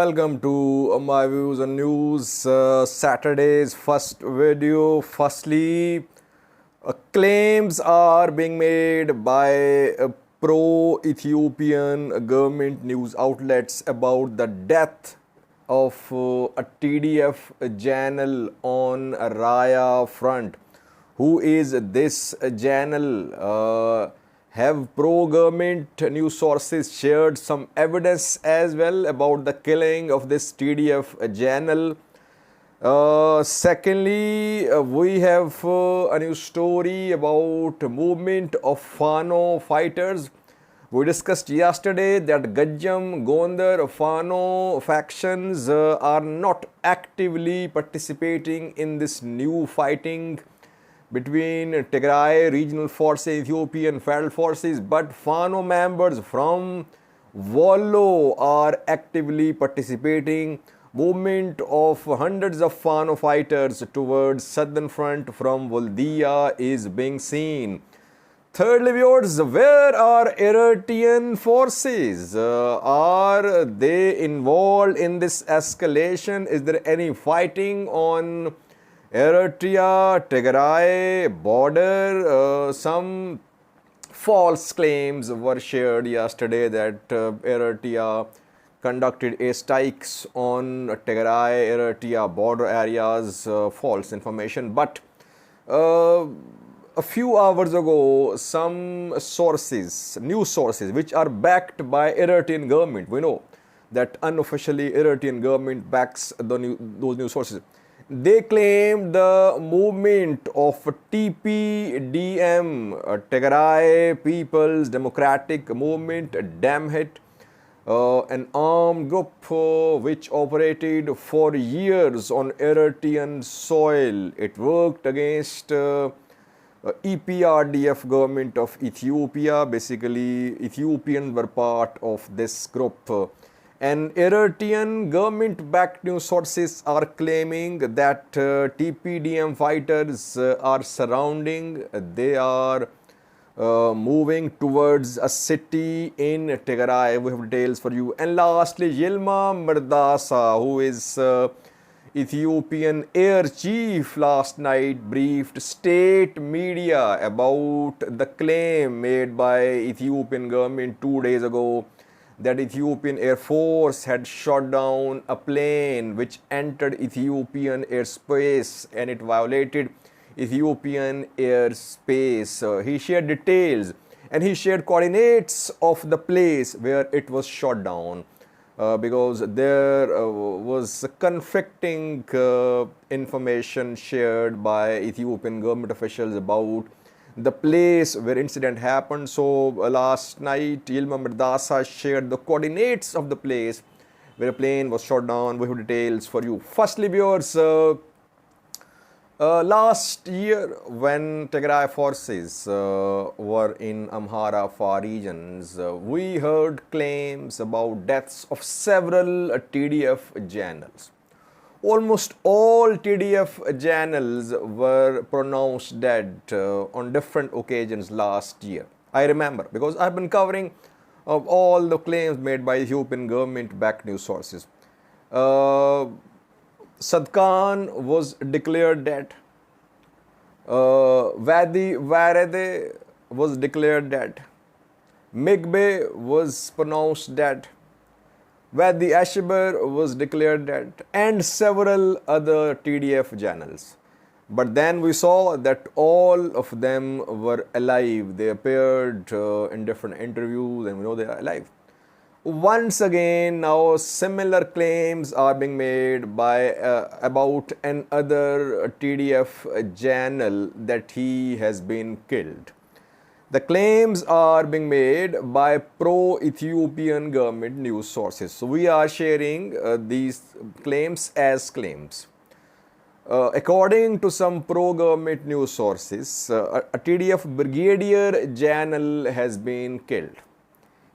welcome to my views on news. Saturday's first video. Firstly, claims are being made by pro-Ethiopian government news outlets about the death of a TDF General on Raya front. Who is this general? Have pro-government news sources shared some evidence as well about the killing of this TDF general? Secondly, we have a new story about movement of Fano fighters. We discussed yesterday that Gajjam, Gondar, Fano factions are not actively participating in this new fighting between Tigray regional forces, Ethiopian federal forces, but Fano members from Wollo are actively participating. Movement of hundreds of Fano fighters towards southern front from Waldia is being seen. Thirdly, viewers, where are Eritrean forces? Are they involved in this escalation? Is there any fighting on Eritrea, Tigray border? Some false claims were shared yesterday that Eritrea conducted airstrikes on Tigray, Eritrea border areas. False information. But a few hours ago, some sources, news sources, which are backed by Eritrean government, we know that unofficially Eritrean government backs those news sources. They claimed the movement of TPDM, Tigray People's Democratic Movement, Demhit, an armed group which operated for years on Eritrean soil. It worked against EPRDF government of Ethiopia. Basically, Ethiopians were part of this group. And Eritrean government-backed news sources are claiming that TPDM fighters are surrounding, they are moving towards a city in Tigray. We have details for you. And lastly, Yilma Merdasa, who is Ethiopian air chief, last night briefed state media about the claim made by Ethiopian government 2 days ago that Ethiopian Air Force had shot down a plane which entered Ethiopian airspace and it violated Ethiopian airspace. He shared details and he shared coordinates of the place where it was shot down because there was conflicting information shared by Ethiopian government officials about the place where incident happened. So last night Yilma Merdasa shared the coordinates of the place where a plane was shot down. We have details for you. Firstly, viewers, last year when Tigray forces were in Amhara far regions, we heard claims about deaths of several TDF generals. Almost all TDF generals were pronounced dead on different occasions last year. I remember because I've been covering all the claims made by Ethiopian government-backed news sources. Sadkan was declared dead. Vadi Varede was declared dead. Migbe was pronounced dead. Vadi Ashbar was declared dead, and several other TDF generals. But then we saw that all of them were alive. They appeared in different interviews and we know they are alive. Once again, now similar claims are being made by about another TDF general that he has been killed. The claims are being made by pro-Ethiopian government news sources. So we are sharing these claims as claims. According to some pro-government news sources, a TDF brigadier general has been killed.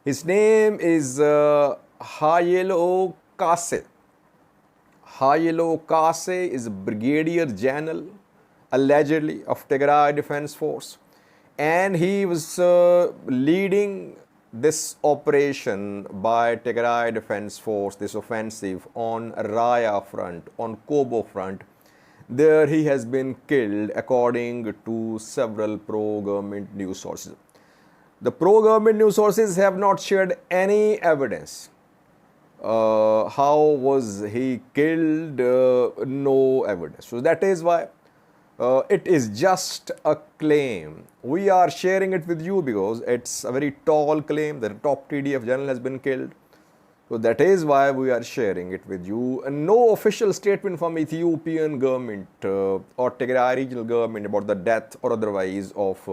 His name is Hayelo Kase. Hayelo Kase is a brigadier general, allegedly, of Tigray Defense Force. And he was leading this operation by Tigray Defense Force, this offensive on Raya front, on Kobo front, there he has been killed according to several pro-government news sources. The pro-government news sources have not shared any evidence. How was he killed? No evidence. So that is why it is just a claim. We are sharing it with you because it's a very tall claim that top TDF general has been killed. So that is why we are sharing it with you. And no official statement from Ethiopian government or Tigray regional government about the death or otherwise of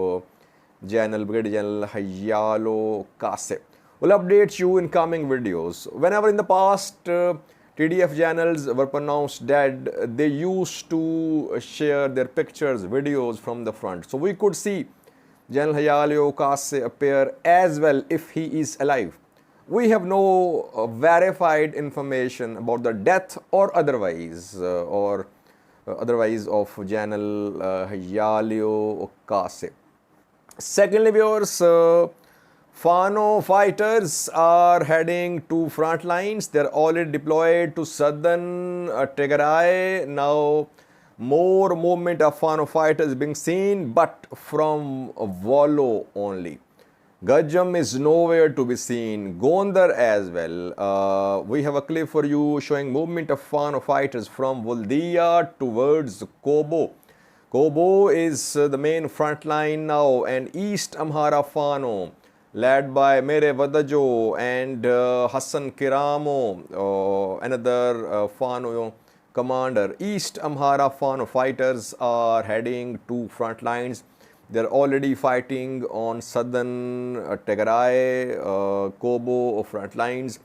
Brigadier General Hayalo Kase. We'll update you in coming videos. Whenever in the past TDF generals were pronounced dead, they used to share their pictures, videos from the front. So we could see General Hayalo Kase appear as well if he is alive. We have no verified information about the death or otherwise of General Hayalo Kase. Secondly, viewers, Fano fighters are heading to front lines. They're already deployed to southern Tigray. Now, more movement of Fano fighters being seen, but from Volo only. Gajam is nowhere to be seen. Gondar as well. We have a clip for you showing movement of Fano fighters from Voldia towards Kobo. Kobo is the main front line now, and East Amhara Fano, led by Mere Vadajo and Hassan Kiramo, another Fano commander. East Amhara Fano fighters are heading to front lines. They're already fighting on southern Tigray, Kobo front lines,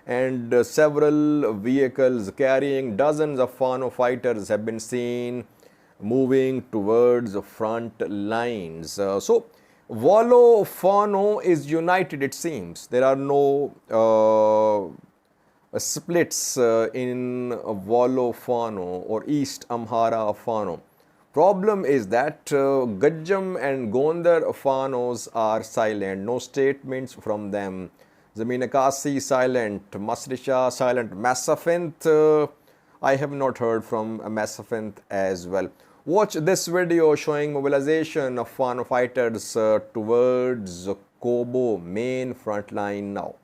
and several vehicles carrying dozens of Fano fighters have been seen moving towards front lines. So, Volo Fano is united, it seems. There are no splits in Volo Fano or East Amhara Fano. Problem is that Gajam and Gondar Fanos are silent. No statements from them. Zamina Kasi silent. Masrisha silent. Massafint, I have not heard from Massafint as well. Watch this video showing mobilization of Fano fighters towards Kobo main front line now.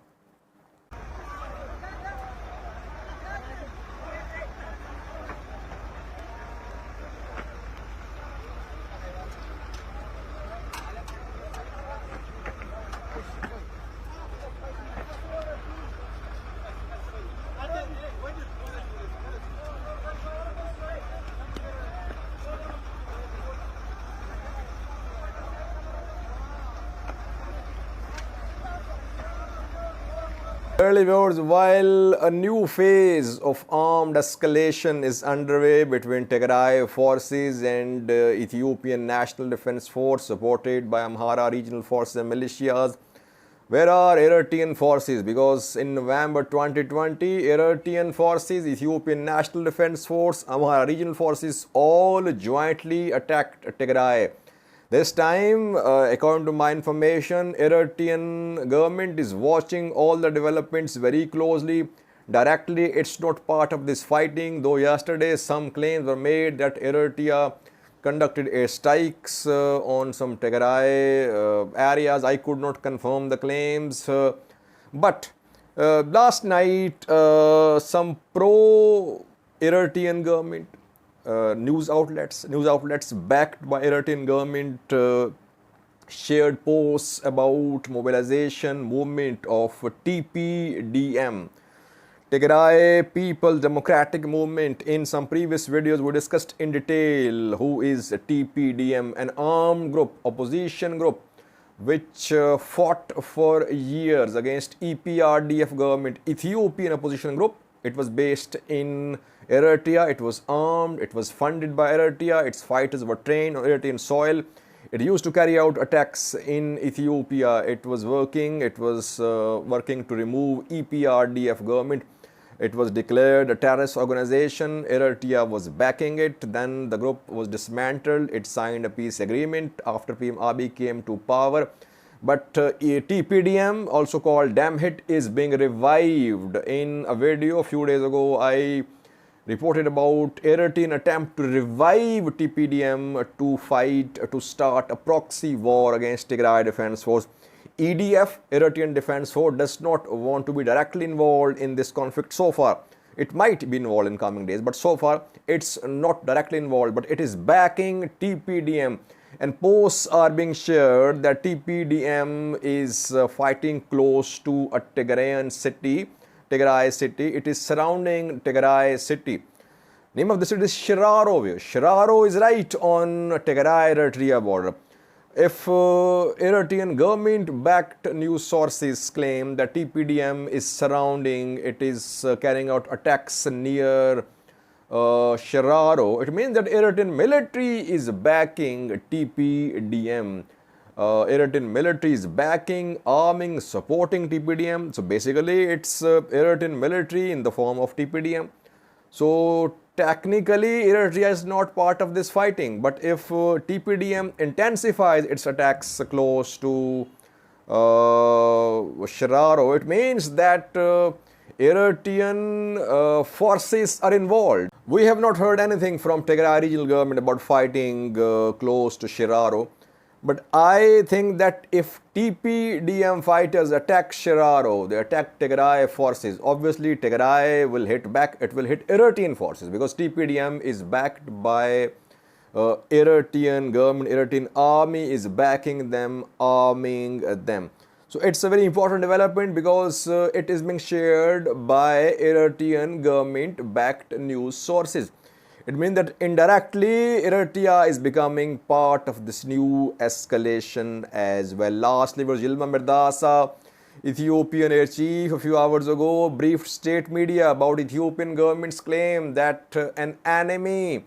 Early viewers, while a new phase of armed escalation is underway between Tigray forces and Ethiopian National Defense Force supported by Amhara regional forces and militias, where are Eritrean forces? Because in November 2020, Eritrean forces, Ethiopian National Defense Force, Amhara regional forces all jointly attacked Tigray. This time, according to my information, Eritrean government is watching all the developments very closely. Directly, it's not part of this fighting, though yesterday some claims were made that Eritrea conducted airstrikes on some Tigray areas. I could not confirm the claims. But last night, some pro-Eritrean government news outlets backed by Eritrean government shared posts about mobilization movement of TPDM, Tigray People's Democratic Movement. In some previous videos we discussed in detail who is TPDM, an armed group, opposition group which fought for years against EPRDF government, Ethiopian opposition group. It was based in Eritrea, it was armed, it was funded by Eritrea, its fighters were trained on Eritrean soil. It used to carry out attacks in Ethiopia. It was working to remove EPRDF government. It was declared a terrorist organization. Eritrea was backing it. Then the group was dismantled. It signed a peace agreement after PM Abiy came to power. But TPDM, also called Demhit, is being revived. In a video a few days ago, I reported about Eritrean attempt to revive TPDM to fight, to start a proxy war against Tigray Defense Force. EDF, Eritrean Defense Force, does not want to be directly involved in this conflict so far. It might be involved in coming days, but so far it's not directly involved, but it is backing TPDM. And posts are being shared that TPDM is fighting close to a Tigrayan city, Tigray city. It is surrounding Tigray city. Name of the city is Shiraro. Shiraro is right on Tigray-Eritrea border. If Eritrean government-backed news sources claim that TPDM is surrounding, it is carrying out attacks near Shiraro, it means that Eritrean military is backing TPDM. Eritrean military is backing, arming, supporting TPDM. So basically, it's Eritrean military in the form of TPDM. So technically, Eritrea is not part of this fighting. But if TPDM intensifies its attacks close to Shiraro, it means that Eritrean forces are involved. We have not heard anything from Tigray regional government about fighting close to Shiraro. But I think that if TPDM fighters attack Shiraro, they attack Tigray forces, obviously Tigray will hit back, it will hit Eritrean forces because TPDM is backed by Eritrean government, Eritrean army is backing them, arming them. So it's a very important development because it is being shared by Eritrean government-backed news sources. It means that indirectly Eritrea is becoming part of this new escalation as well. Lastly was Yilma Merdasa, Ethiopian air chief, a few hours ago briefed state media about Ethiopian government's claim that an enemy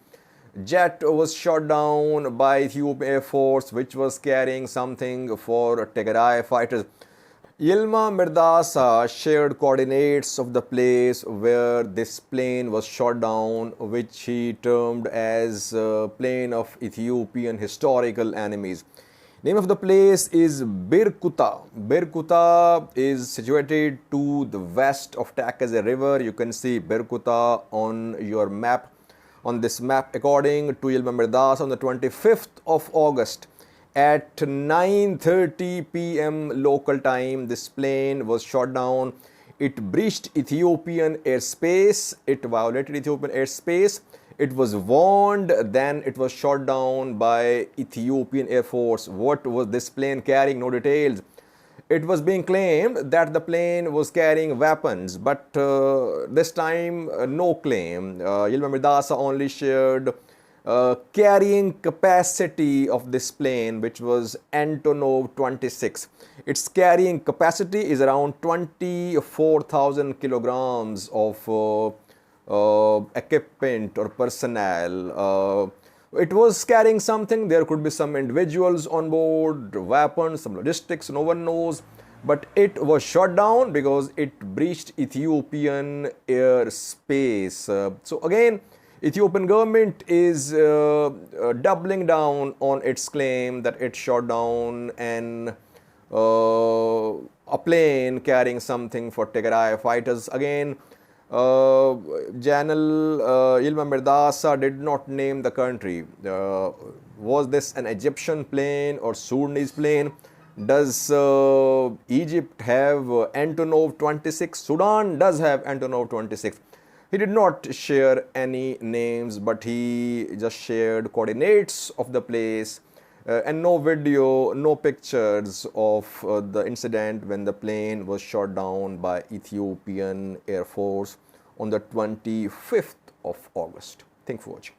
jet was shot down by Ethiopian Air Force which was carrying something for Tigray fighters. Yilma Merdasa shared coordinates of the place where this plane was shot down, which he termed as plane of Ethiopian historical enemies. Name of the place is Birkuta. Birkuta is situated to the west of Takase River. You can see Birkuta on your map. On this map, according to Yilma Merdasa, on the 25th of August, at 9:30 p.m. local time, this plane was shot down. It breached Ethiopian airspace. It violated Ethiopian airspace. It was warned, then it was shot down by Ethiopian Air Force. What was this plane carrying? No details. It was being claimed that the plane was carrying weapons, but this time no claim. Yilma Merdasa only shared carrying capacity of this plane, which was Antonov 26. Its carrying capacity is around 24,000 kilograms of equipment or personnel. It was carrying something. There could be some individuals on board, weapons, some logistics, no one knows. But it was shot down because it breached Ethiopian airspace. So again, Ethiopian government is doubling down on its claim that it shot down a plane carrying something for Tigray fighters. Again, General Yilma Merdasa did not name the country. Was this an Egyptian plane or Sudanese plane? Does Egypt have Antonov 26? Sudan does have Antonov 26. He did not share any names, but he just shared coordinates of the place and no video, no pictures of the incident when the plane was shot down by Ethiopian Air Force on the 25th of August. Thanks for watching.